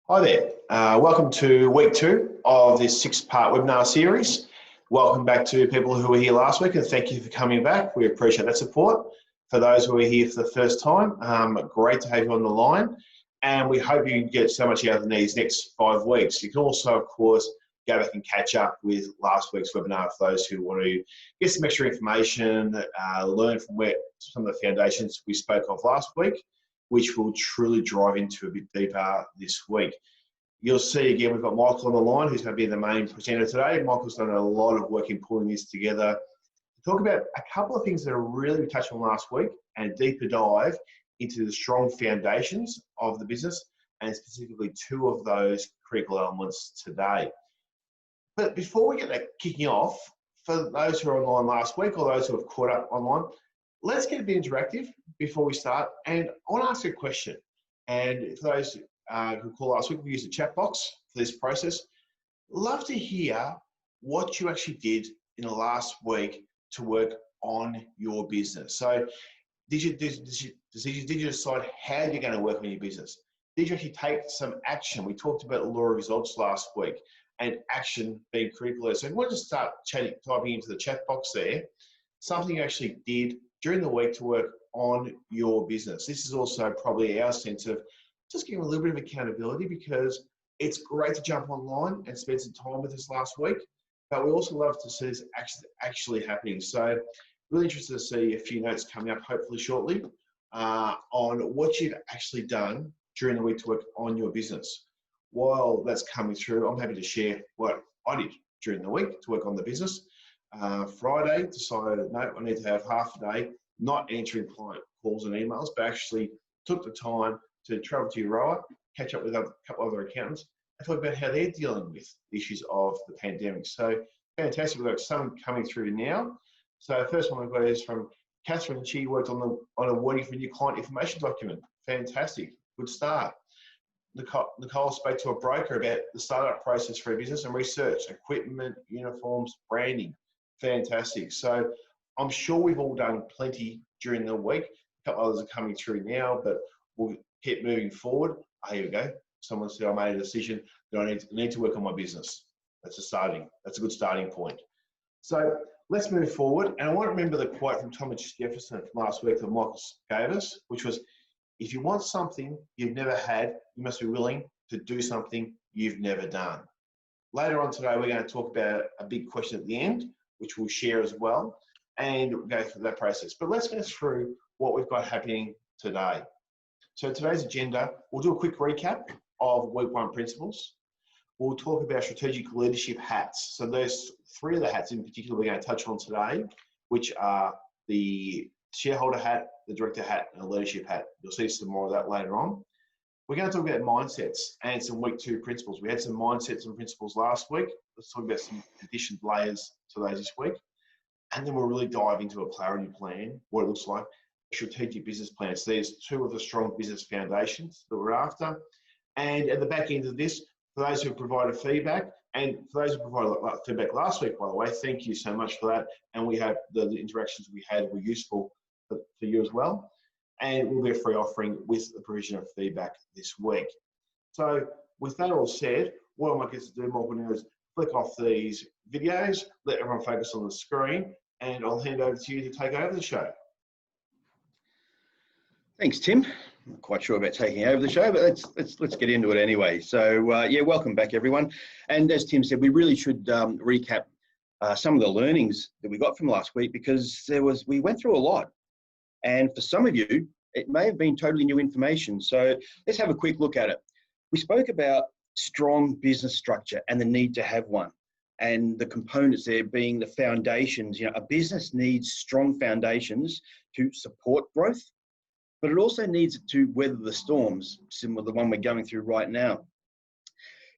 Hi there. Welcome to week 2 of this 6-part webinar series. Welcome back to people who were here last week, and thank you for coming back. We appreciate that support. For those who are here for the first time, great to have you on the line, and we hope you get so much out of these next 5 weeks. You can also, of course, go back and catch up with last week's webinar for those who want to get some extra information, learn from where some of the foundations we spoke of last week, which will truly drive into a bit deeper this week. You'll see again, we've got Michael on the line, who's going to be the main presenter today. Michael's done a lot of work in pulling this together to talk about a couple of things that are really we touched on last week and a deeper dive into the strong foundations of the business, and specifically 2 of those critical elements today. But before we get that kicking off, for those who were online last week or those who have caught up online, let's get a bit interactive before we start. And I want to ask you a question. And for those who called last week, we used a chat box for this process. Love to hear what you actually did in the last week to work on your business. So did you decide how you're going to work on your business? Did you actually take some action? We talked about the law of results last week and action being critical. So if you want to start typing into the chat box there, something you actually did during the week to work on your business. This is also probably our sense of just giving a little bit of accountability, because it's great to jump online and spend some time with us last week, but we also love to see this actually happening. So really interested to see a few notes coming up hopefully shortly on what you've actually done during the week to work on your business. While that's coming through, I'm happy to share what I did during the week to work on the business. Friday, decided, no, I need to have half a day not answering client calls and emails, but actually took the time to travel to Euroa, catch up with a couple other accountants, and talk about how they're dealing with the issues of the pandemic. So fantastic. We've got some coming through now. So the first one we've got is from Catherine. She worked on a wording for a new client information document. Fantastic. Good start. Nicole spoke to a broker about the startup process for a business and research, equipment, uniforms, branding. Fantastic. So I'm sure we've all done plenty during the week. A couple others are coming through now, but we'll keep moving forward. Here we go. Someone said I made a decision that I need to work on my business. That's a good starting point. So let's move forward. And I want to remember the quote from Thomas Jefferson from last week that Michael gave us, which was, if you want something you've never had, you must be willing to do something you've never done. Later on today, we're going to talk about a big question at the end, which we'll share as well, and we'll go through that process. But let's go through what we've got happening today. So today's agenda, we'll do a quick recap of week 1 principles. We'll talk about strategic leadership hats. So there's 3 of the hats in particular we're going to touch on today, which are the shareholder hat, the director hat, and the leadership hat. You'll see some more of that later on. We're going to talk about mindsets and some week 2 principles. We had some mindsets and principles last week. Let's talk about some additional layers to those this week. And then we'll really dive into a clarity plan, what it looks like, a strategic business plan. So there's 2 of the strong business foundations that we're after. And at the back end of this, for those who provided feedback, and for those who provided feedback last week, by the way, thank you so much for that. And we have the interactions we had were useful for you as well. And we'll be a free offering with the provision of feedback this week. So with that all said, what I might get to do, Michael, now is flick off these videos, let everyone focus on the screen, and I'll hand over to you to take over the show. Thanks, Tim. I'm not quite sure about taking over the show, but let's get into it anyway. So yeah, welcome back, everyone. And as Tim said, we really should recap some of the learnings that we got from last week, because we went through a lot. And for some of you, it may have been totally new information. So let's have a quick look at it. We spoke about strong business structure and the need to have one, and the components there being the foundations. A business needs strong foundations to support growth, but it also needs to weather the storms, similar to the one we're going through right now.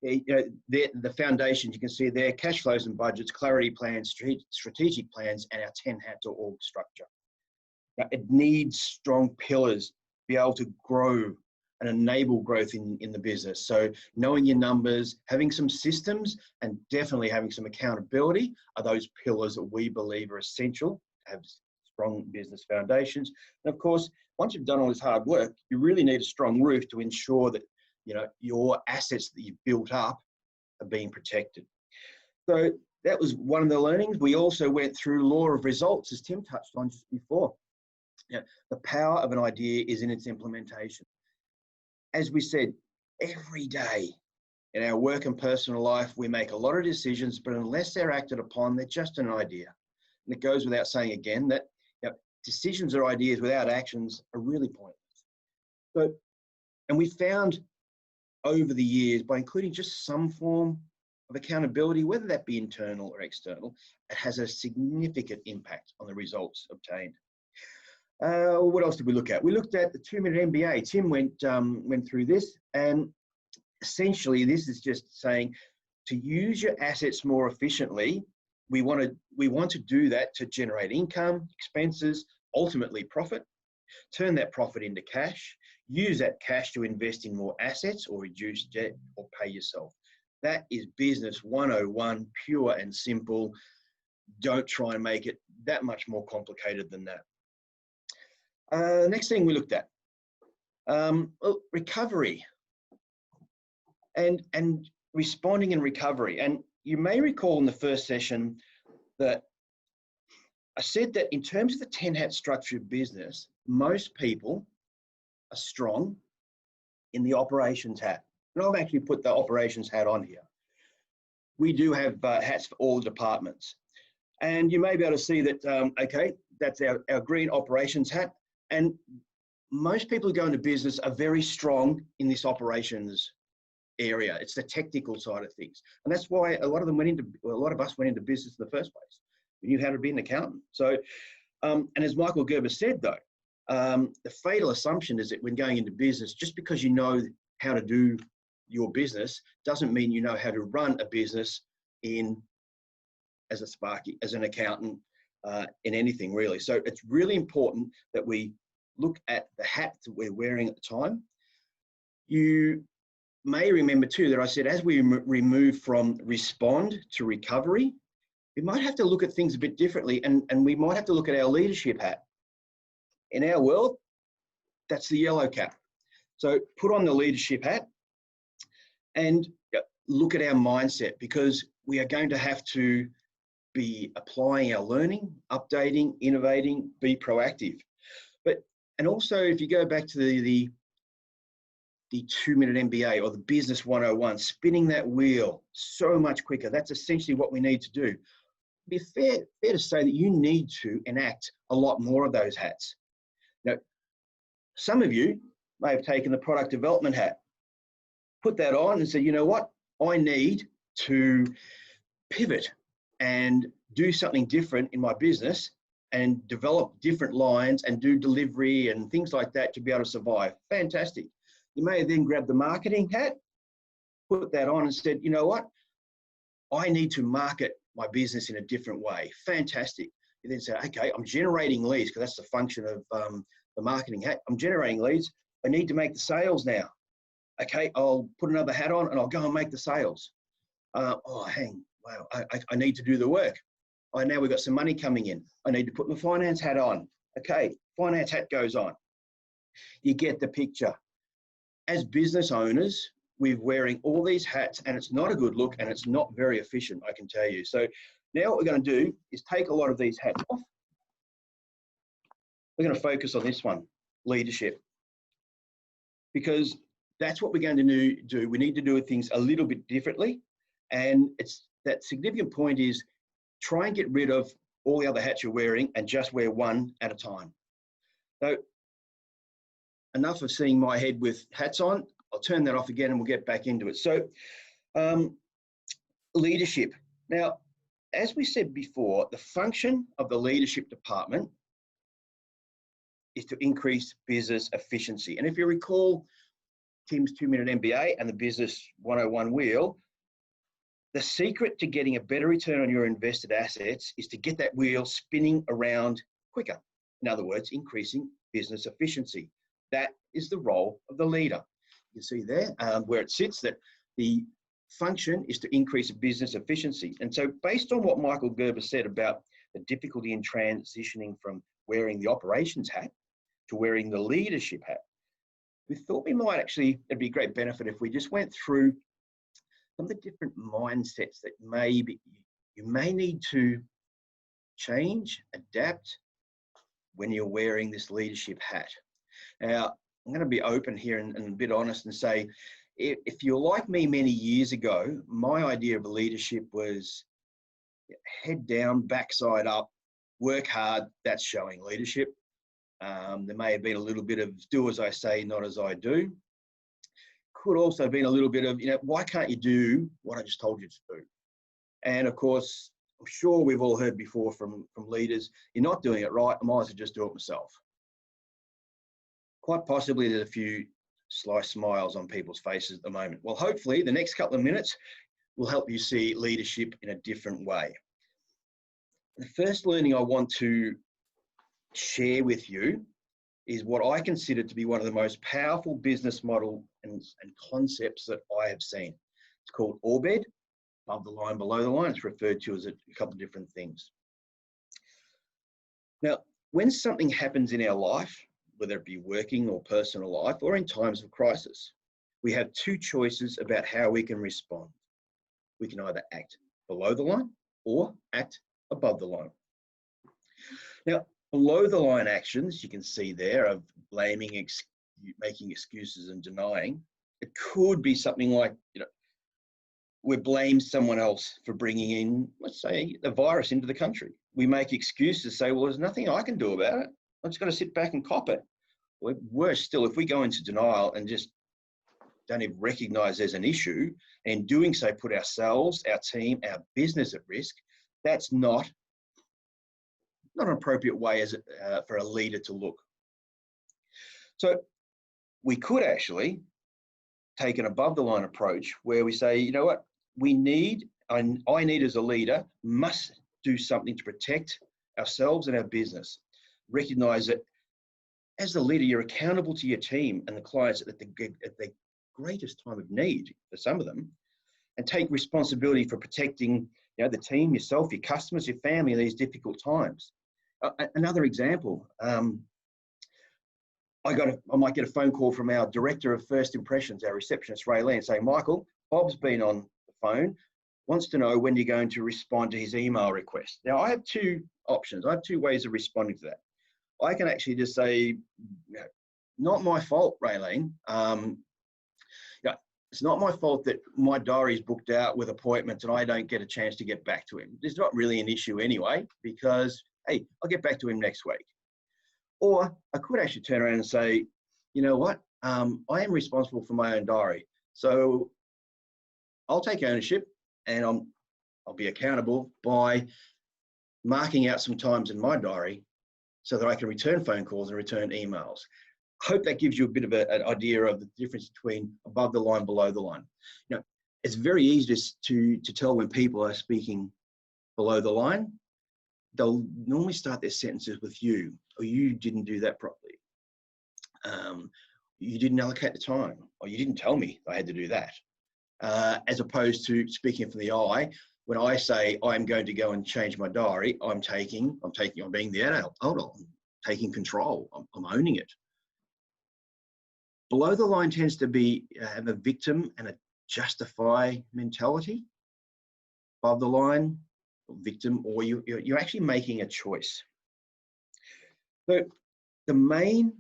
The foundations, you can see there: cash flows and budgets, clarity plans, strategic plans, and our 10 hats or org structure. Now, it needs strong pillars to be able to grow and enable growth in the business. So knowing your numbers, having some systems, and definitely having some accountability are those pillars that we believe are essential to have strong business foundations. And of course, once you've done all this hard work, you really need a strong roof to ensure that your assets that you've built up are being protected. So that was one of the learnings. We also went through law of results, as Tim touched on just before. The power of an idea is in its implementation. As we said, every day in our work and personal life, we make a lot of decisions, but unless they're acted upon, they're just an idea. And it goes without saying again that decisions or ideas without actions are really pointless. So, and we found over the years, by including just some form of accountability, whether that be internal or external, it has a significant impact on the results obtained. What else did we look at? We looked at the 2-minute MBA. Tim went through this, and essentially this is just saying to use your assets more efficiently. We want to do that to generate income, expenses, ultimately profit, turn that profit into cash, use that cash to invest in more assets or reduce debt or pay yourself. That is business 101, pure and simple. Don't try and make it that much more complicated than that. Next thing we looked at, recovery and responding in recovery. And you may recall in the first session that I said that in terms of the 10-hat structure of business, most people are strong in the operations hat. And I've actually put the operations hat on here. We do have hats for all the departments. And you may be able to see that, okay, that's our green operations hat. And most people who go into business are very strong in this operations area. It's the technical side of things. And that's why a lot of us went into business in the first place. We knew how to be an accountant. So, and as Michael Gerber said though, the fatal assumption is that when going into business, just because you know how to do your business doesn't mean you know how to run a business as a Sparky, as an accountant, in anything really. So it's really important that we look at the hat that we're wearing at the time. You may remember too that I said as we remove from respond to recovery, we might have to look at things a bit differently, and we might have to look at our leadership hat. In our world, that's the yellow cap. So put on the leadership hat and look at our mindset, because we are going to have to be applying our learning, updating, innovating, be proactive. And also if you go back to the 2-minute MBA or the business 101, spinning that wheel so much quicker, that's essentially what we need to do. It'd be fair to say that you need to enact a lot more of those hats. Now, some of you may have taken the product development hat, put that on and said, you know what, I need to pivot and do something different in my business and develop different lines and do delivery and things like that to be able to survive. Fantastic. You may have then grabbed the marketing hat, put that on and said, you know what, I need to market my business in a different way. Fantastic. You then say, okay, I'm generating leads, because that's the function of the marketing hat. I'm generating leads. I need to make the sales now. Okay, I'll put another hat on and I'll go and make the sales. Wow, I need to do the work. Now we've got some money coming in. I need to put my finance hat on. Okay, finance hat goes on. You get the picture. As business owners, we're wearing all these hats and it's not a good look and it's not very efficient, I can tell you. So now what we're going to do is take a lot of these hats off. We're going to focus on this one, leadership, because that's what we're going to do. We need to do things a little bit differently. And it's that significant point is try and get rid of all the other hats you're wearing and just wear one at a time. So enough of seeing my head with hats on. I'll turn that off again and we'll get back into it. So leadership. Now, as we said before, the function of the leadership department is to increase business efficiency. And if you recall Tim's 2-minute MBA and the business 101 wheel, the secret to getting a better return on your invested assets is to get that wheel spinning around quicker. In other words, increasing business efficiency. That is the role of the leader. You can see there where it sits that the function is to increase business efficiency. And so based on what Michael Gerber said about the difficulty in transitioning from wearing the operations hat to wearing the leadership hat, we thought it'd be a great benefit if we just went through some of the different mindsets that you may need to change, adapt when you're wearing this leadership hat. Now, I'm going to be open here and a bit honest and say, if you're like me many years ago, my idea of leadership was head down, backside up, work hard. That's showing leadership. There may have been a little bit of do as I say, not as I do. Could also have been a little bit of, why can't you do what I just told you to do? And of course, I'm sure we've all heard before from leaders, you're not doing it right, I might as well just do it myself. Quite possibly there's a few sly smiles on people's faces at the moment. Well, hopefully the next couple of minutes will help you see leadership in a different way. The first learning I want to share with you is what I consider to be one of the most powerful business model and concepts that I have seen. It's called ORBED, above the line, below the line. It's referred to as a couple of different things. Now, when something happens in our life, whether it be working or personal life or in times of crisis, we have two choices about how we can respond. We can either act below the line or act above the line. Now, below the line actions, you can see there of blaming, making excuses and denying. It could be something like, we blame someone else for bringing in, let's say, a virus into the country. We make excuses, say, well, there's nothing I can do about it. I'm just going to sit back and cop it. Or worse still, if we go into denial and just don't even recognize there's an issue, and in doing so put ourselves, our team, our business at risk, that's not an appropriate way for a leader to look. So we could actually take an above the line approach where we say, you know what, I need as a leader, must do something to protect ourselves and our business. Recognize that as the leader, you're accountable to your team and the clients at the greatest time of need for some of them, and take responsibility for protecting the team, yourself, your customers, your family in these difficult times. Another example, I might get a phone call from our director of first impressions, our receptionist Raylene, saying, Michael, Bob's been on the phone, wants to know when you're going to respond to his email request. Now, I have two options. I have two ways of responding to that. I can actually just say, not my fault, Raylene. It's not my fault that my diary's booked out with appointments and I don't get a chance to get back to him. There's not really an issue anyway, because, hey, I'll get back to him next week. Or I could actually turn around and say, you know what, I am responsible for my own diary. So I'll take ownership and I'll be accountable by marking out some times in my diary so that I can return phone calls and return emails. I hope that gives you a bit of an idea of the difference between above the line, below the line. It's very easy to tell when people are speaking below the line. They'll normally start their sentences with you, or you didn't do that properly. You didn't allocate the time, or you didn't tell me I had to do that. As opposed to speaking from the I, when I say I'm going to go and change my diary, I'm being the adult, I'm taking control, I'm owning it. Below the line tends to be have a victim and a justify mentality. Above the line, victim, or you're actually making a choice. So the main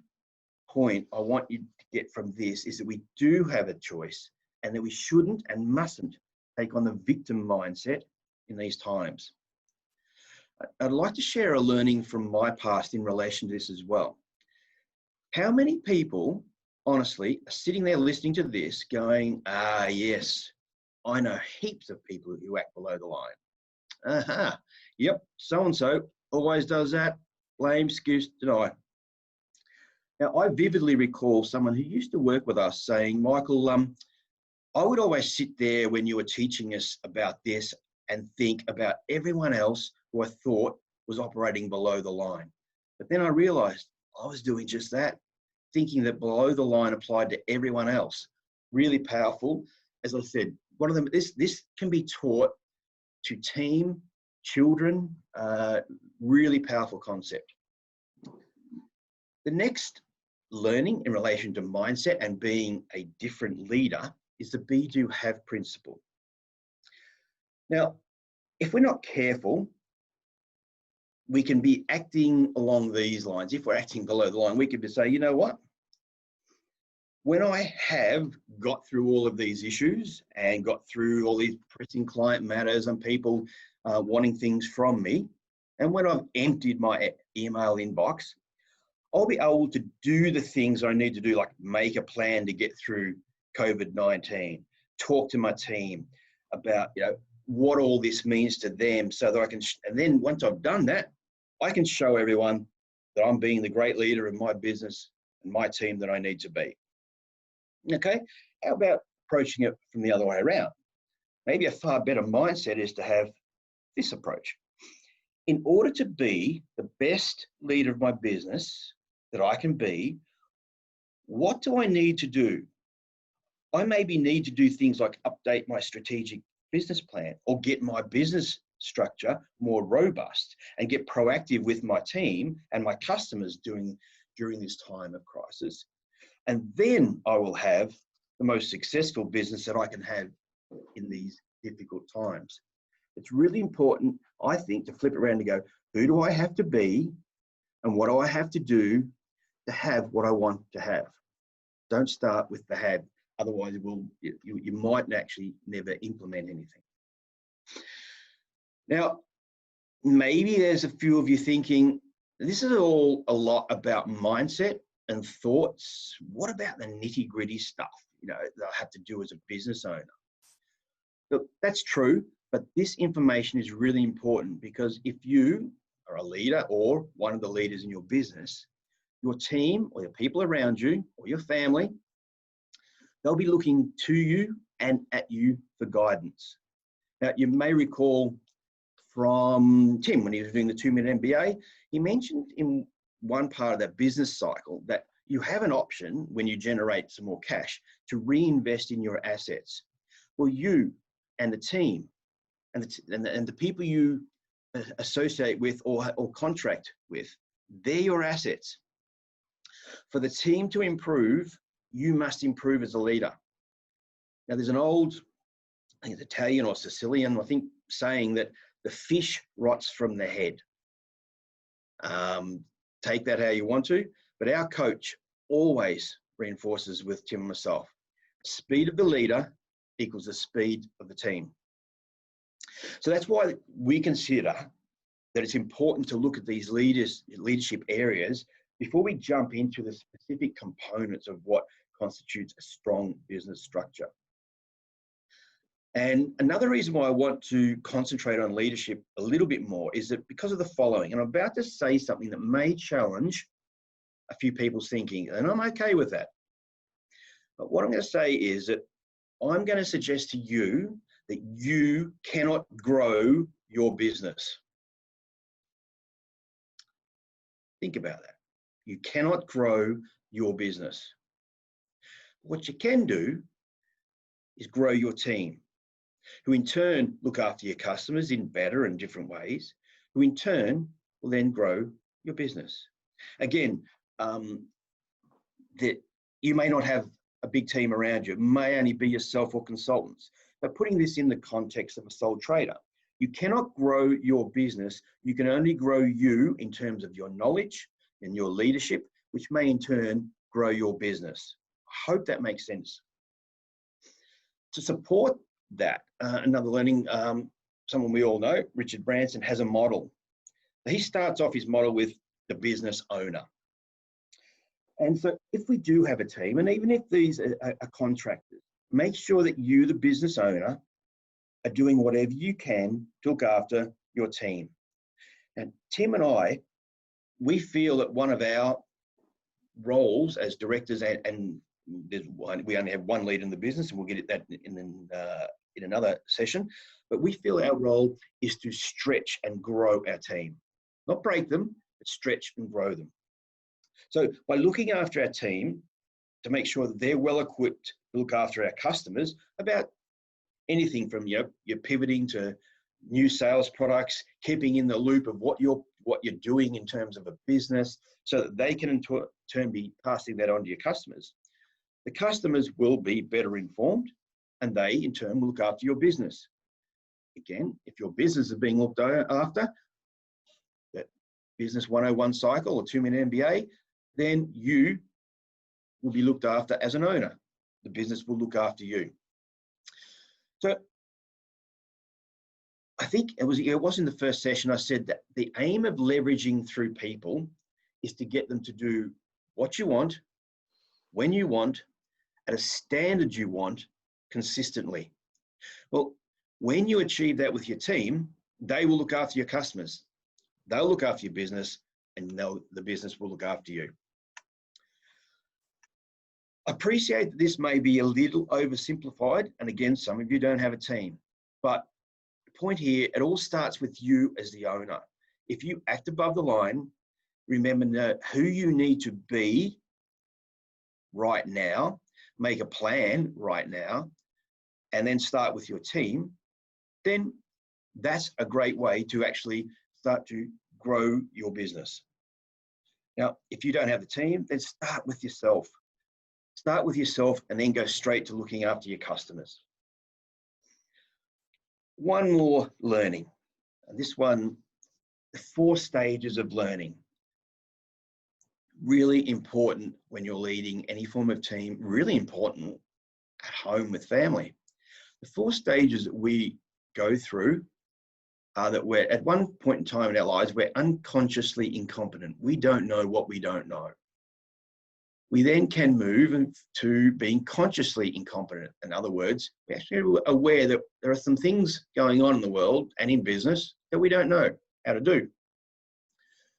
point I want you to get from this is that we do have a choice, and that we shouldn't and mustn't take on the victim mindset in these times. I'd like to share a learning from my past in relation to this as well. How many people, honestly, are sitting there listening to this going, yes, I know heaps of people who act below the line. Yep, so-and-so always does that, blame, excuse, deny. Now, I vividly recall someone who used to work with us saying, Michael, I would always sit there when you were teaching us about this and think about everyone else who I thought was operating below the line. But then I realized I was doing just that, thinking that below the line applied to everyone else. Really powerful. As I said, one of them, this can be taught to team, children, really powerful concept. The next learning in relation to mindset and being a different leader is the be, do, have principle. Now, if we're not careful, we can be acting along these lines. If we're acting below the line, we could just say, you know what? When I have got through all of these issues and got through all these pressing client matters and people wanting things from me, and when I've emptied my email inbox, I'll be able to do the things I need to do, like make a plan to get through COVID-19, talk to my team about, you know, what all this means to them, so that I can, and then once I've done that, I can show everyone that I'm being the great leader of my business and my team that I need to be. Okay, how about approaching it from the other way around? Maybe a far better mindset is to have this approach. In order to be the best leader of my business that I can be, what do I need to do? I maybe need to do things like update my strategic business plan or get my business structure more robust and get proactive with my team and my customers during this time of crisis. And then I will have the most successful business that I can have in these difficult times. It's really important, I think, to flip it around and go, who do I have to be and what do I have to do to have what I want to have? Don't start with the have, otherwise you might actually never implement anything. Now, maybe there's a few of you thinking, this is all a lot about mindset and thoughts. What about the nitty-gritty stuff, you know, that I have to do as a business owner? Look, that's true, but this information is really important, because if you are a leader or one of the leaders in your business, your team or the people around you or your family, they'll be looking to you and at you for guidance. Now, you may recall from Tim, when he was doing the 2-minute MBA, he mentioned in one part of that business cycle that you have an option when you generate some more cash to reinvest in your assets. Well, you and the team and the people you associate with or contract with, they're your assets. For the team to improve, you must improve as a leader. Now, there's an old, I think it's Italian or Sicilian, I think, saying that the fish rots from the head. Take that how you want to, but our coach always reinforces with Tim and myself, speed of the leader equals the speed of the team. So that's why we consider that it's important to look at these leadership areas before we jump into the specific components of what constitutes a strong business structure. And another reason why I want to concentrate on leadership a little bit more is that because of the following, and I'm about to say something that may challenge a few people's thinking, and I'm okay with that. But what I'm going to say is that I'm going to suggest to you that you cannot grow your business. Think about that. You cannot grow your business. What you can do is grow your team, who in turn look after your customers in better and different ways, who in turn will then grow your business. Again, that you may not have a big team around you. It may only be yourself or consultants. But putting this in the context of a sole trader, you cannot grow your business. You can only grow you in terms of your knowledge and your leadership, which may in turn grow your business. I hope that makes sense. To support that, another learning, someone we all know, Richard Branson, has a model. He starts off his model with the business owner. And so if we do have a team, and even if these are contractors, make sure that you, the business owner, are doing whatever you can to look after your team. And Tim and I, we feel that one of our roles as directors, and we only have one lead in the business, and we'll get at that in another session, but we feel our role is to stretch and grow our team. Not break them, but stretch and grow them. So by looking after our team, to make sure that they're well equipped to look after our customers about anything from your pivoting to new sales products, keeping in the loop of what what you're doing in terms of a business, so that they can in turn be passing that on to your customers. The customers will be better informed, and they in turn will look after your business. Again, if your business is being looked after, that business 101 cycle or 2-minute MBA, then you will be looked after as an owner. The business will look after you. So I think it was in the first session I said that the aim of leveraging through people is to get them to do what you want, when you want, at a standard you want, consistently. Well, when you achieve that with your team, they will look after your customers. They'll look after your business, and the business will look after you. I appreciate that this may be a little oversimplified, and again, some of you don't have a team, but the point here, it all starts with you as the owner. If you act above the line, remember who you need to be right now, make a plan right now, and then start with your team, then that's a great way to actually start to grow your business. Now, if you don't have the team, then start with yourself. Start with yourself and then go straight to looking after your customers. One more learning, and this one, the 4 stages of learning. Really important when you're leading any form of team, really important at home with family. The 4 stages that we go through are that we're at one point in time in our lives, we're unconsciously incompetent. We don't know what we don't know. We then can move to being consciously incompetent. In other words, we're actually aware that there are some things going on in the world and in business that we don't know how to do.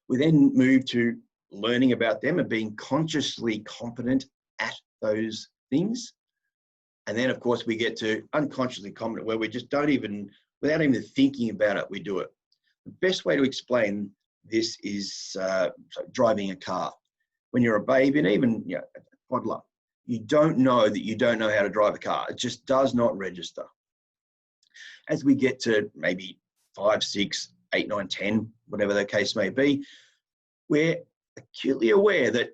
We then move to learning about them and being consciously competent at those things. And then, of course, we get to unconsciously competent, where we just don't even, without even thinking about it, we do it. The best way to explain this is driving a car. When you're a baby, and even a toddler, you don't know that you don't know how to drive a car. It just does not register. As we get to maybe 5, 6, 8, 9, 10, whatever the case may be, we're acutely aware that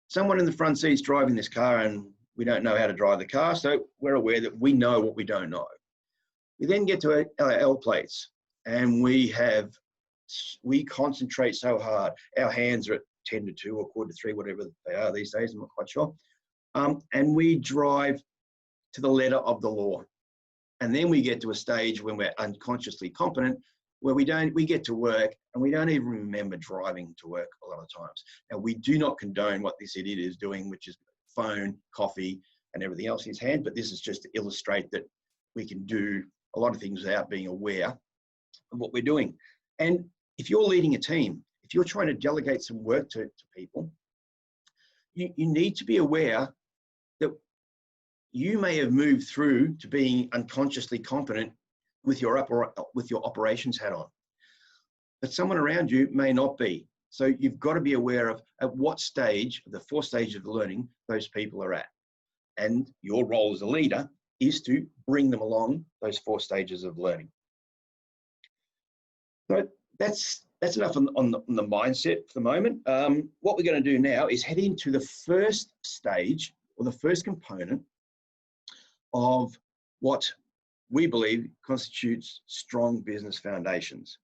someone in the front seat is driving this car and we don't know how to drive the car, so we're aware that we know what we don't know. We then get to our L plates, and we concentrate so hard. Our hands are at 10 to 2 or quarter to 3, whatever they are these days, I'm not quite sure. And we drive to the letter of the law. And then we get to a stage when we're unconsciously competent, where we get to work and we don't even remember driving to work a lot of times. Now, we do not condone what this idiot is doing, which is phone, coffee, and everything else in his hand, but this is just to illustrate that we can do a lot of things without being aware of what we're doing. And if you're leading a team, if you're trying to delegate some work to people, you need to be aware that you may have moved through to being unconsciously competent with your operations hat on, but someone around you may not be. So you've got to be aware of at what stage of the 4 stages of learning those people are at. And your role as a leader is to bring them along those 4 stages of learning. So that's enough on the mindset for the moment. What we're going to do now is head into the first stage, or the first component of what we believe constitutes strong business foundations,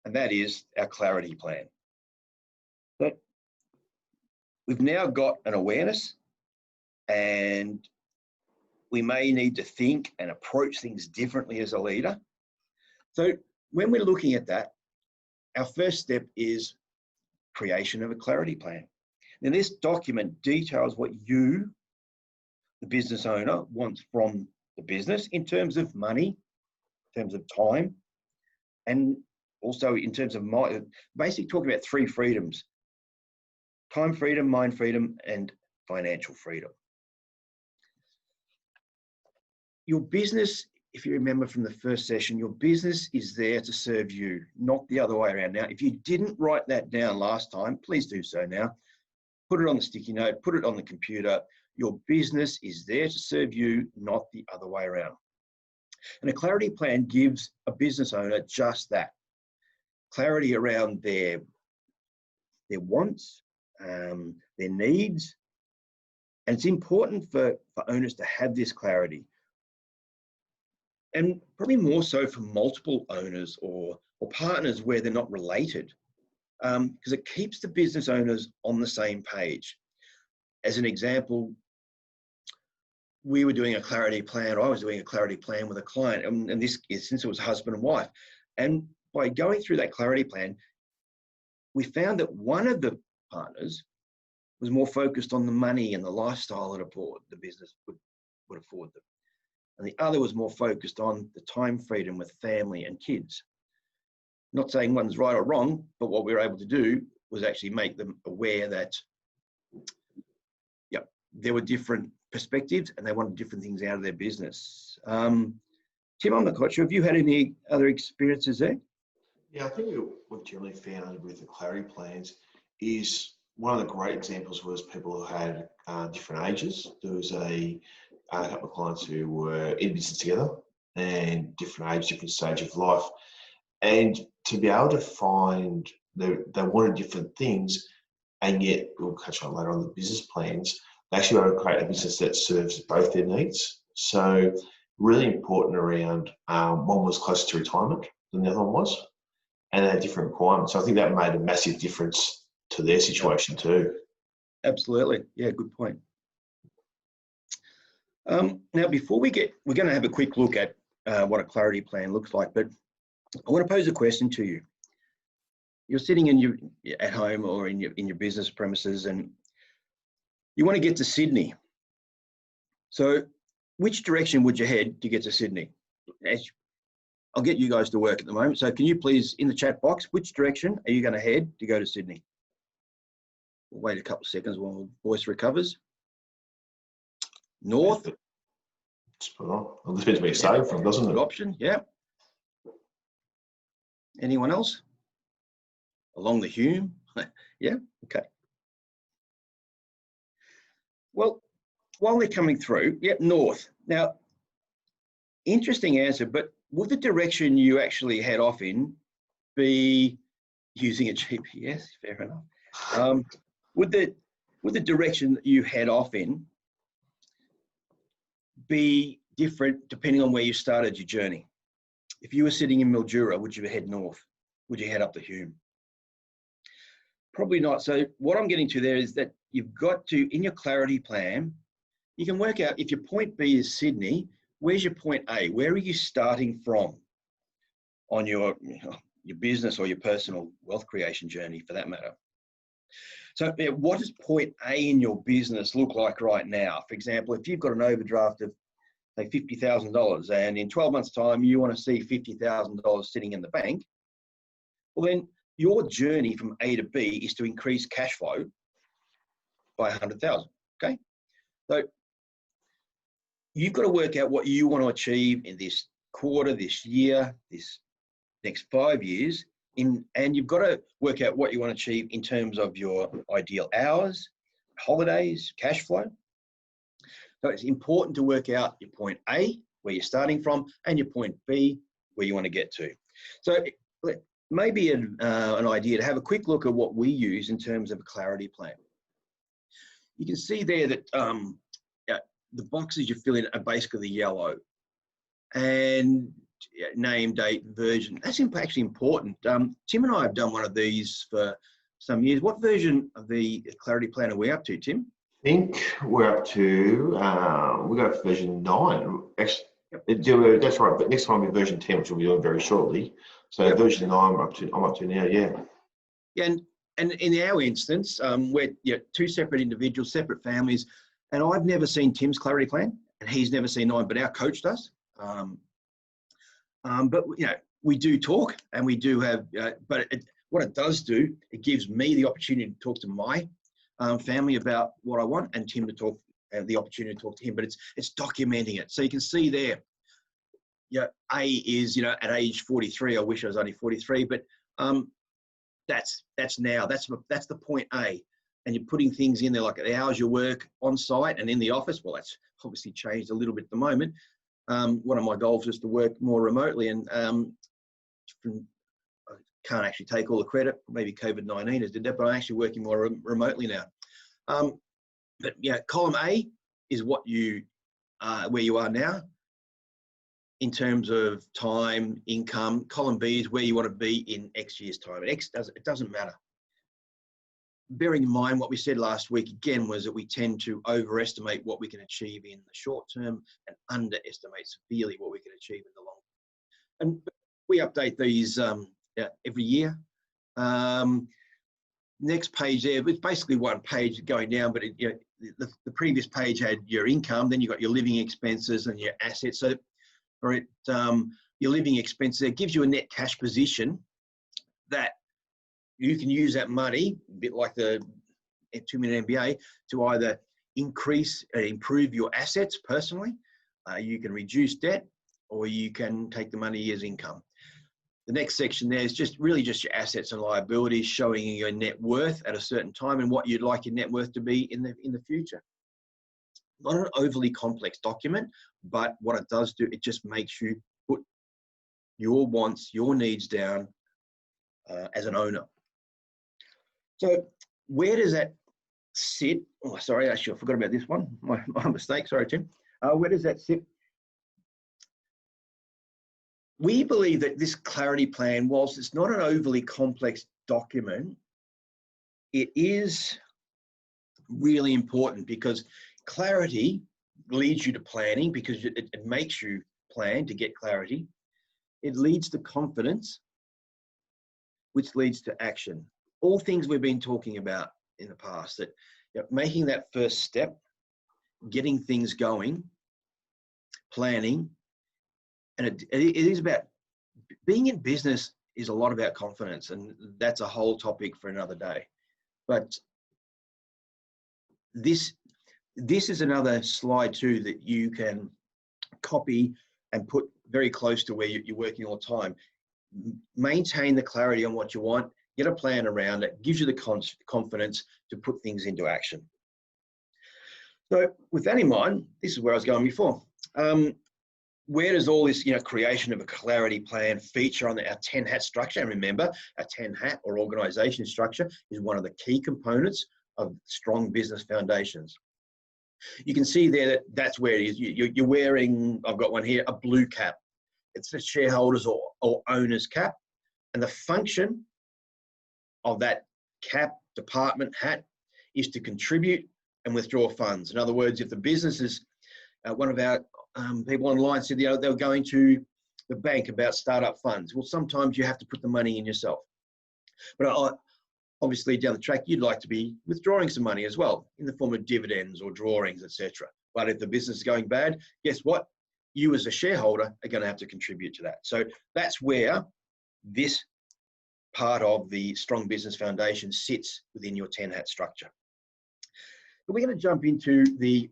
and that is our clarity plan. But we've now got an awareness, and we may need to think and approach things differently as a leader. So when we're looking at that, our first step is creation of a clarity plan. Now, this document details what you, the business owner, wants from the business in terms of money, in terms of time, and also in terms of basically talking about 3 freedoms: time freedom, mind freedom, and financial freedom. Your business, if you remember from the first session, your business is there to serve you, not the other way around. Now, if you didn't write that down last time, please do so now. Put it on the sticky note, put it on the computer. Your business is there to serve you, not the other way around. And a clarity plan gives a business owner just that. clarity around their wants, their needs. And it's important for owners to have this clarity. And probably more so for multiple owners or partners where they're not related, because it keeps the business owners on the same page. As an example, we were doing a clarity plan, or I was doing a clarity plan with a client, and this is since it was husband and wife. And by going through that clarity plan, we found that one of the partners was more focused on the money and the lifestyle that the business would afford them. And the other was more focused on the time freedom with family and kids. Not saying one's right or wrong, but what we were able to do was actually make them aware that, there were different perspectives and they wanted different things out of their business. Tim, I'm not quite sure. Have you had any other experiences there? Yeah, I think what generally found with the clarity plans is one of the great examples was people who had different ages. There was a couple of clients who were in business together and different age, different stage of life. And to be able to find they wanted different things, and yet we'll touch on later on the business plans, they actually want to create a business that serves both their needs. So really important around one was closer to retirement than the other one was, and they had different requirements. So I think that made a massive difference to their situation too. Absolutely. Yeah, good point. Now, before we're going to have a quick look at what a clarity plan looks like, but I want to pose a question to you. You're sitting at home or in your business premises, and you want to get to Sydney. So, which direction would you head to get to Sydney? I'll get you guys to work at the moment. So, can you please, in the chat box, which direction are you going to head to go to Sydney? We'll wait a couple of seconds while the voice recovers. North. Spot on. Well, depends where you're starting from, doesn't it? Good option. Yeah. Anyone else? Along the Hume? Yeah. Okay. Well, while they're coming through, north. Now, interesting answer, but would the direction you actually head off in be using a GPS? Fair enough. Would the direction that you head off in be different depending on where you started your journey? If you were sitting in Mildura, would you head north? Would you head up the Hume? Probably not. So what I'm getting to there is that you've got to, in your clarity plan, you can work out if your point B is Sydney, where's your point A? Where are you starting from on your business or your personal wealth creation journey for that matter? So what does point A in your business look like right now? For example, if you've got an overdraft of say $50,000 and in 12 months time, you want to see $50,000 sitting in the bank, well then your journey from A to B is to increase cash flow by 100,000, okay? So you've got to work out what you want to achieve in this quarter, this year, this next 5 years, and you've got to work out what you want to achieve in terms of your ideal hours, holidays, cash flow. So it's important to work out your point A, where you're starting from, and your point B, where you want to get to. So maybe an idea to have a quick look at what we use in terms of a clarity plan. You can see there that the boxes you fill in are basically yellow. And name, date, version. That's actually important. Tim and I have done one of these for some years. What version of the clarity plan are we up to, Tim? I think we're up to, we got version 9. Actually, that's right, but next time we'll be version 10, which we'll be doing very shortly. So version 9 I'm up to now, yeah. And in our instance, we're two separate individuals, separate families, and I've never seen Tim's clarity plan, and he's never seen mine, but our coach does. But we do talk, and we do have. But what it does do, it gives me the opportunity to talk to my family about what I want, and Tim to have the opportunity to talk to him. But it's documenting it, so you can see there. A is at age 43. I wish I was only 43, but that's now. That's the point A, and you're putting things in there like the hours you work on site and in the office. Well, that's obviously changed a little bit at the moment. One of my goals is to work more remotely, and from can't actually take all the credit. Maybe COVID-19 has did that, but I'm actually working more remotely now. But yeah, column A is what you where you are now in terms of time, income. Column B is where you want to be in X years' time. It doesn't matter. Bearing in mind what we said last week again was that we tend to overestimate what we can achieve in the short term and underestimate severely what we can achieve in the long term. And we update these every year. Next page there, it's basically one page going down, but the previous page had your income, then you've got your living expenses and your assets. So your living expenses, it gives you a net cash position that you can use that money, a bit like the 2-minute MBA, to either increase and improve your assets personally, you can reduce debt, or you can take the money as income. The next section there is just really just your assets and liabilities, showing you your net worth at a certain time and what you'd like your net worth to be in the future. Not an overly complex document, but what it does do, it just makes you put your wants, your needs down as an owner. So where does that sit? Oh, sorry, actually I forgot about this one. My mistake, sorry, Tim. Where does that sit? We believe that this clarity plan, whilst it's not an overly complex document, it is really important because clarity leads you to planning, because it makes you plan to get clarity. It leads to confidence, which leads to action. All things we've been talking about in the past, that making that first step, getting things going, planning, and it is about being in business is a lot about confidence, and that's a whole topic for another day. But this is another slide too that you can copy and put very close to where you're working all the time. Maintain the clarity on what you want, get a plan around it, gives you the confidence to put things into action. So with that in mind, this is where I was going before. Where does all this, creation of a clarity plan feature on our 10-hat structure? And remember, a 10-hat or organization structure is one of the key components of strong business foundations. You can see there that that's where it is. You're wearing, I've got one here, a blue cap. It's a shareholders or owners cap. And the function of that cap, department, hat, is to contribute and withdraw funds. In other words, if the business is, one of our people online said they were going to the bank about startup funds. Well, sometimes you have to put the money in yourself. But obviously down the track, you'd like to be withdrawing some money as well in the form of dividends or drawings, etc. But if the business is going bad, guess what? You as a shareholder are going to have to contribute to that. So that's where this part of the Strong Business Foundation sits within your 10-hat structure. But we're going to jump into the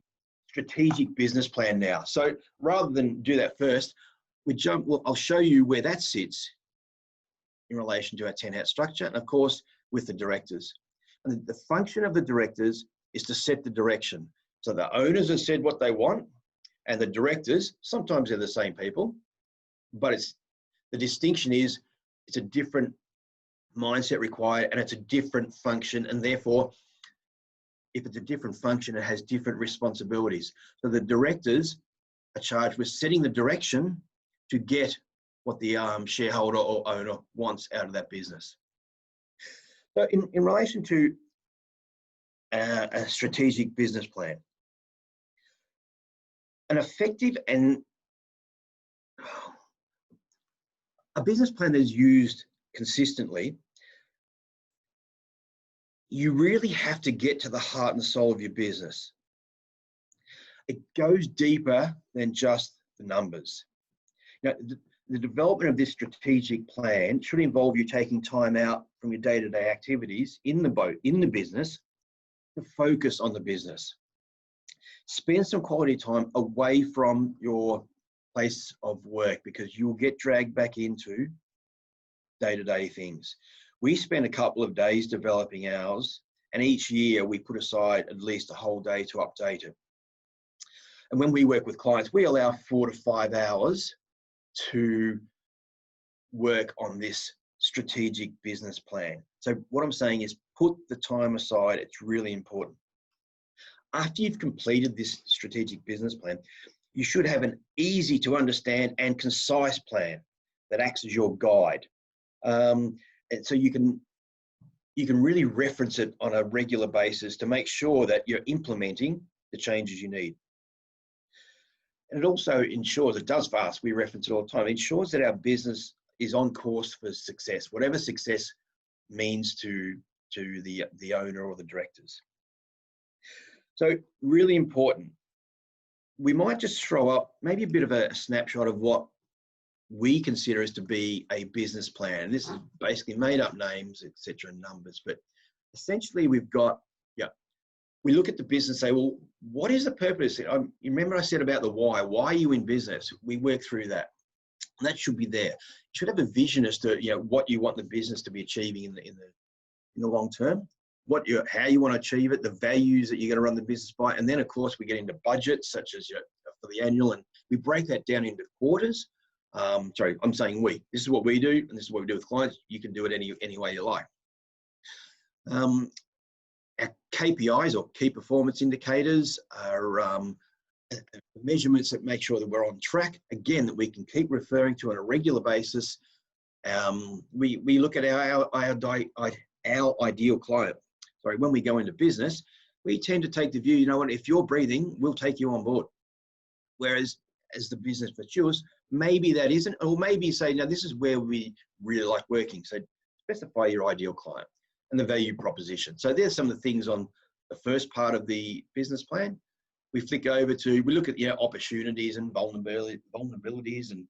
strategic business plan now. So rather than do that first, I'll show you where that sits in relation to our 10-hat structure, and of course with the directors. And the function of the directors is to set the direction. So the owners have said what they want, and the directors, sometimes they're the same people, but the distinction is it's a different mindset required and it's a different function, and therefore if it's a different function, it has different responsibilities. So the directors are charged with setting the direction to get what the shareholder or owner wants out of that business. So in relation to a strategic business plan, an effective and a business plan that is used consistently, you really have to get to the heart and soul of your business. It goes deeper than just the numbers. Now, the development of this strategic plan should involve you taking time out from your day-to-day activities in the business to focus on the business. Spend some quality time away from your place of work, because you'll get dragged back into day-to-day things. We spend a couple of days developing ours, and each year we put aside at least a whole day to update it. And when we work with clients, we allow 4 to 5 hours to work on this strategic business plan. So what I'm saying is put the time aside. It's really important. After you've completed this strategic business plan, you should have an easy to understand and concise plan that acts as your guide. And so you can really reference it on a regular basis to make sure that you're implementing the changes you need. And it also ensures, it does for us, we reference it all the time, it ensures that our business is on course for success, whatever success means to the owner or the directors. So really important. We might just throw up maybe a bit of a snapshot of what we consider as to be a business plan. And this is basically made up names, etc., and numbers, but essentially we've got, we look at the business and say, well, what is the purpose? You remember I said about the why. Why are you in business? We work through that. And that should be there. You should have a vision as to what you want the business to be achieving in the long term, how you want to achieve it, the values that you're going to run the business by, and then of course we get into budgets such as for the annual, and we break that down into quarters. Sorry, I'm saying we. This is what we do, and this is what we do with clients. You can do it any way you like. Our KPIs, or key performance indicators, are measurements that make sure that we're on track. Again, that we can keep referring to on a regular basis. We look at our ideal client. Sorry, when we go into business, we tend to take the view, you know what, if you're breathing, we'll take you on board. Whereas as the business matures, maybe that isn't, or maybe you say, no, this is where we really like working. So specify your ideal client and the value proposition. So there's some of the things on the first part of the business plan. We flick over to, we look at opportunities and vulnerabilities and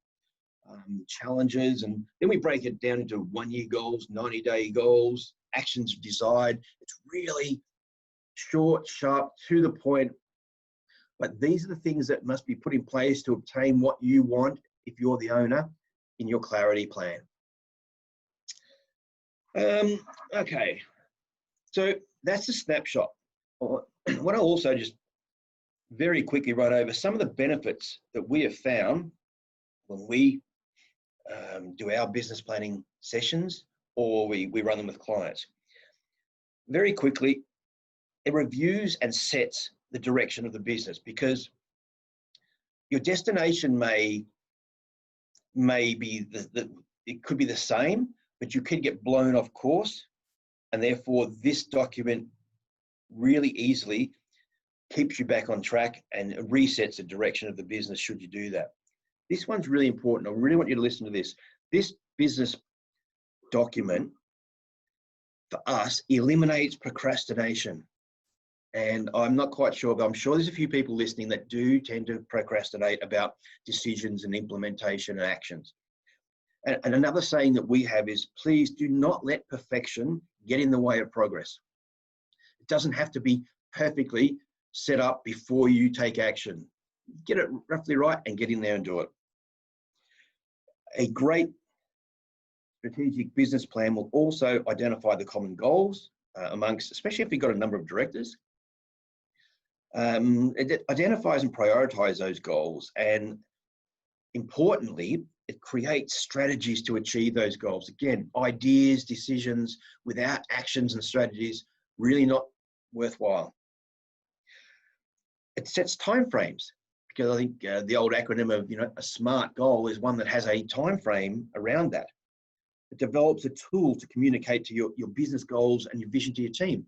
challenges, and then we break it down into 1-year goals, 90-day goals, actions desired. It's really short, sharp, to the point. But these are the things that must be put in place to obtain what you want if you're the owner in your clarity plan. Okay, so that's a snapshot. What I'll also just very quickly run over some of the benefits that we have found when we do our business planning sessions or we run them with clients. Very quickly, it reviews and sets the direction of the business, because your destination may be, it could be the same, but you could get blown off course, and therefore this document really easily keeps you back on track and resets the direction of the business should you do that. This one's really important. I really want you to listen to this. This business document, for us, eliminates procrastination. And I'm not quite sure, but I'm sure there's a few people listening that do tend to procrastinate about decisions and implementation and actions. And another saying that we have is, please do not let perfection get in the way of progress. It doesn't have to be perfectly set up before you take action. Get it roughly right and get in there and do it. A great strategic business plan will also identify the common goals amongst, especially if you've got a number of directors. It identifies and prioritizes those goals, and importantly, it creates strategies to achieve those goals. Again, ideas, decisions without actions and strategies, really not worthwhile. It sets timeframes, because I think the old acronym of a SMART goal is one that has a time frame around that. It develops a tool to communicate to your business goals and your vision to your team.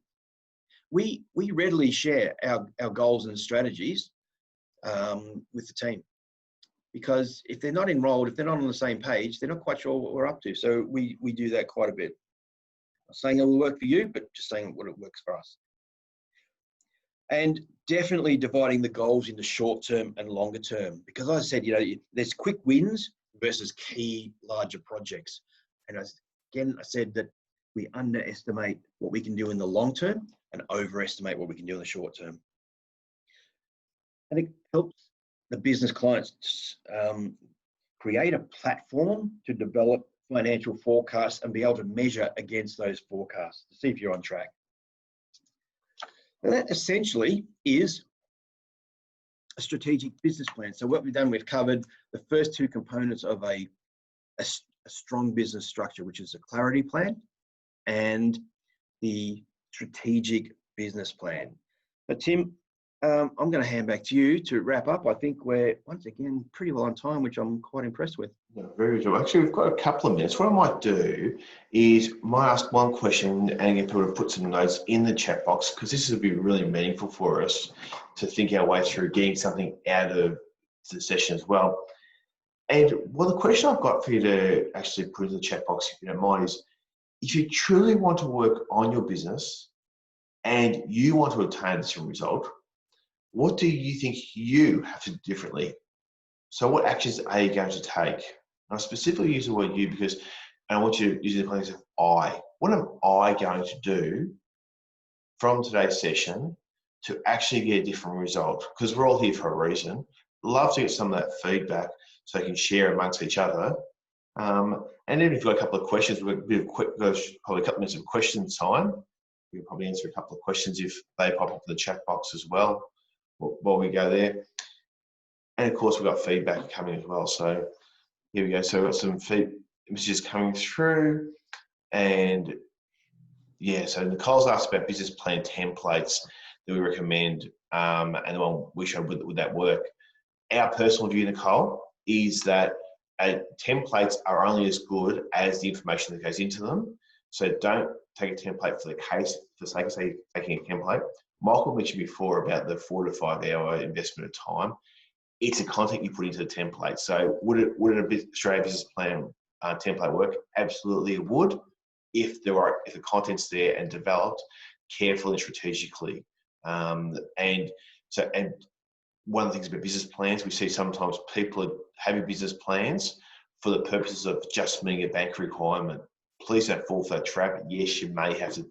We readily share our goals and strategies with the team, because if they're not enrolled, if they're not on the same page, they're not quite sure what we're up to. So we do that quite a bit. I'm not saying it will work for you, but just saying what it works for us. And definitely dividing the goals into short term and longer term, because as I said, there's quick wins versus key larger projects. And again, I said that we underestimate what we can do in the long term and overestimate what we can do in the short term. And it helps the business clients create a platform to develop financial forecasts and be able to measure against those forecasts to see if you're on track. And that essentially is a strategic business plan. So what we've done, we've covered the first two components of a a strong business structure, which is a clarity plan and the strategic business plan. But Tim, I'm going to hand back to you to wrap up. I think we're, once again, pretty well on time, which I'm quite impressed with. Yeah, very good. Actually, we've got a couple of minutes. What I might do is might ask one question and get people to put some notes in the chat box, because this will be really meaningful for us to think our way through getting something out of the session as well. And well, the question I've got for you to actually put in the chat box, if you don't mind, is if you truly want to work on your business and you want to attain this result, what do you think you have to do differently? So what actions are you going to take? And I specifically use the word you because I want you to use the context of I. What am I going to do from today's session to actually get a different result? Because we're all here for a reason. Love to get some of that feedback so you can share amongst each other. And even if you've got a couple of questions, we've got probably a couple of minutes of question time. We'll probably answer a couple of questions if they pop up in the chat box as well while we go there. And of course, we've got feedback coming as well. So here we go. So we've got some messages coming through. And yeah, so Nicole's asked about business plan templates that we recommend and the one we showed would that work. Our personal view, Nicole, is that templates are only as good as the information that goes into them. So don't take a template for the sake of taking a template. Michael mentioned before about the 4 to 5 hour investment of time. It's the content you put into the template. So would a Australia business plan template work? Absolutely, it would. If the content's there and developed carefully and strategically. And one of the things about business plans, we see sometimes people are having business plans for the purposes of just meeting a bank requirement. Please don't fall for that trap. Yes, you may have to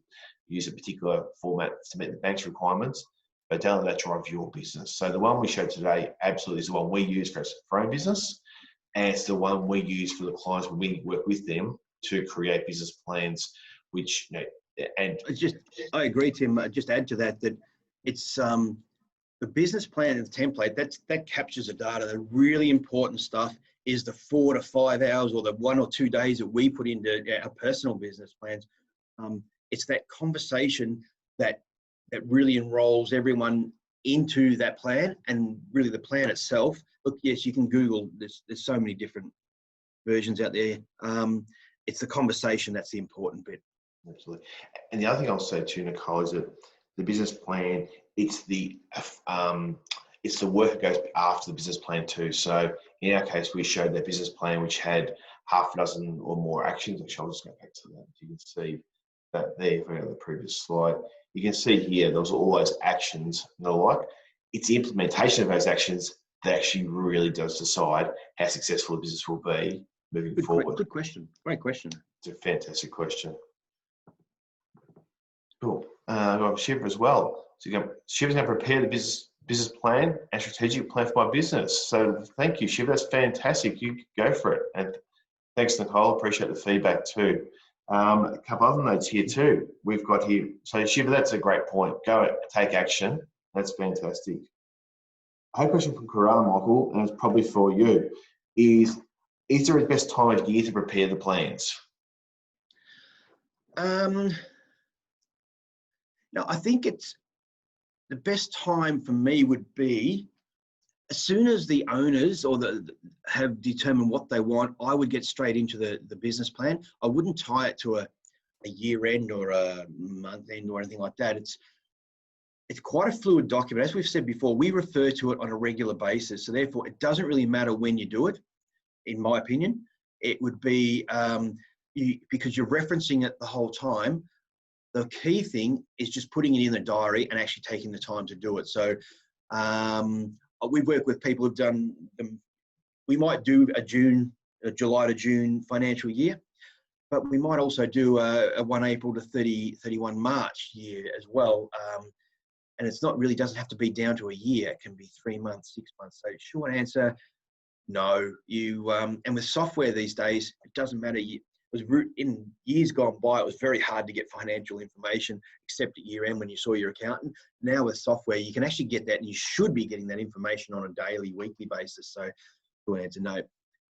use a particular format to meet the bank's requirements, but don't let that drive your business. So the one we showed today absolutely is the one we use for our own business, and it's the one we use for the clients when we work with them to create business plans, which, you know, and I agree, Tim. Just add to that it's the business plan and the template that captures the data. The really important stuff is the 4 to 5 hours or the 1 or 2 days that we put into our personal business plans. It's that conversation that really enrolls everyone into that plan, and really the plan itself. Look, yes, you can Google. There's so many different versions out there. It's the conversation that's the important bit. Absolutely. And the other thing I'll say too, Nicole, is that the business plan, it's the work that goes after the business plan too. So in our case, we showed that business plan which had half a dozen or more actions. Actually, I'll just go back to that. You can see that there, if we go to the previous slide. You can see here, there was all those actions and the like. It's the implementation of those actions that actually really does decide how successful the business will be moving forward. Good question. Great question. It's a fantastic question. Cool. I've got Shiva as well. So Shiva's going to prepare the business plan and strategic plan for my business. So thank you, Shiva. That's fantastic. You go for it. And thanks, Nicole. Appreciate the feedback too. A couple other notes here too. We've got here. So Shiva, that's a great point. Go take action. That's fantastic. I have a question from Corral, Michael, and it's probably for you. Is there a best time of year to prepare the plans? No, I think it's the best time for me would be as soon as the owners or have determined what they want. I would get straight into the business plan. I wouldn't tie it to a year end or a month end or anything like that. It's quite a fluid document. As we've said before, we refer to it on a regular basis. So therefore, it doesn't really matter when you do it, in my opinion. It would be because you're referencing it the whole time. The key thing is just putting it in the diary and actually taking the time to do it. So we work with people who've done them. We might do a July to June financial year, but we might also do a 1 April to 31 March year as well. And it's not really, doesn't have to be down to a year. It can be 3 months, 6 months. So short answer, no. And with software these days, it doesn't matter. In years gone by, it was very hard to get financial information, except at year end when you saw your accountant. Now with software, you can actually get that, and you should be getting that information on a daily, weekly basis. So, to answer, no.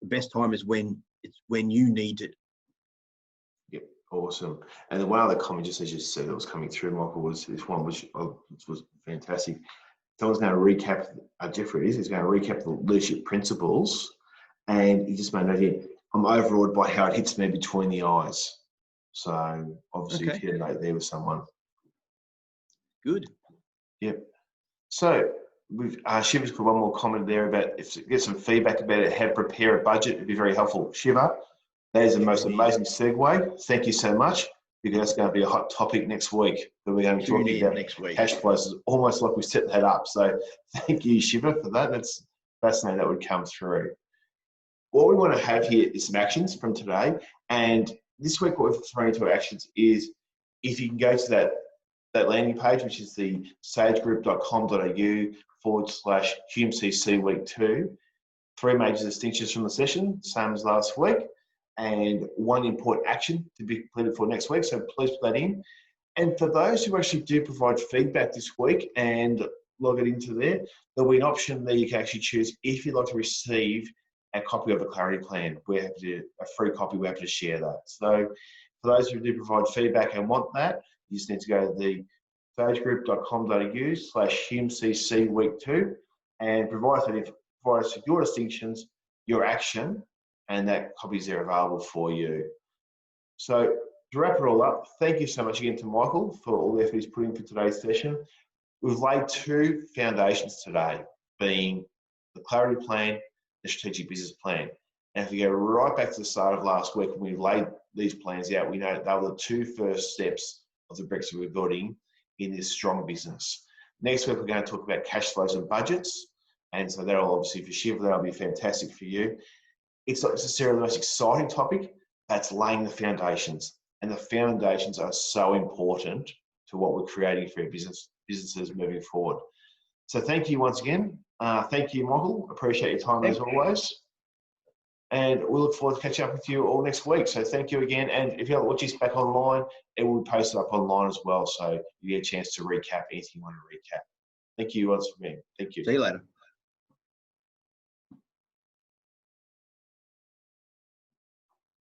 The best time is when It's when you need it. Yep, awesome. And one other comment, just as you said, that was coming through, Michael, was this one, which was fantastic. Someone's going to recap, Jeffrey is, he's going to recap the leadership principles, and he just made note here, I'm overawed by how it hits me between the eyes. So obviously Okay. if you had a note there with someone. Good. Yep. So we've Shiva's got one more comment there about if you get some feedback about it, how to prepare a budget, it'd be very helpful. Shiva, that is the most amazing segue. Thank you so much, because that's going to be a hot topic next week that we're going to be talking about next week. Cash flows. It's almost like we set that up. So thank you, Shiva, for that. That's fascinating that would come through. What we want to have here is some actions from today. And this week, what we're throwing into our actions is, if you can go to that landing page, which is the sagegroup.com.au/HumeCC Week 2, 3 major distinctions from the session, same as last week, and 1 important action to be completed for next week. So please put that in. And for those who actually do provide feedback this week and log it into there, there'll be an option there you can actually choose if you'd like to receive a copy of a clarity plan. We're happy to, a free copy, we're happy to share that. So for those who do provide feedback and want that, you just need to go to the sagegroup.com.au/HumeCC Week 2 and provide us with your distinctions, your action, and that copies there available for you. So to wrap it all up, thank you so much again to Michael for all the effort he's put in for today's session. We've laid 2 foundations today, being the clarity plan, the strategic business plan. And if we go right back to the start of last week when we laid these plans out, we know they were the 2 first steps of the bricks we're building in this strong business. Next week, we're going to talk about cash flows and budgets. And so that'll obviously, for Shiva, that'll be fantastic for you. It's not necessarily the most exciting topic, that's laying the foundations. And the foundations are so important to what we're creating for our businesses moving forward. So thank you once again. Thank you, Michael. Appreciate your time as always. And we look forward to catching up with you all next week. So thank you again. And if you want to watch this back online, it will be posted up online as well. So you get a chance to recap anything you want to recap. Thank you once again. Thank you. See you later.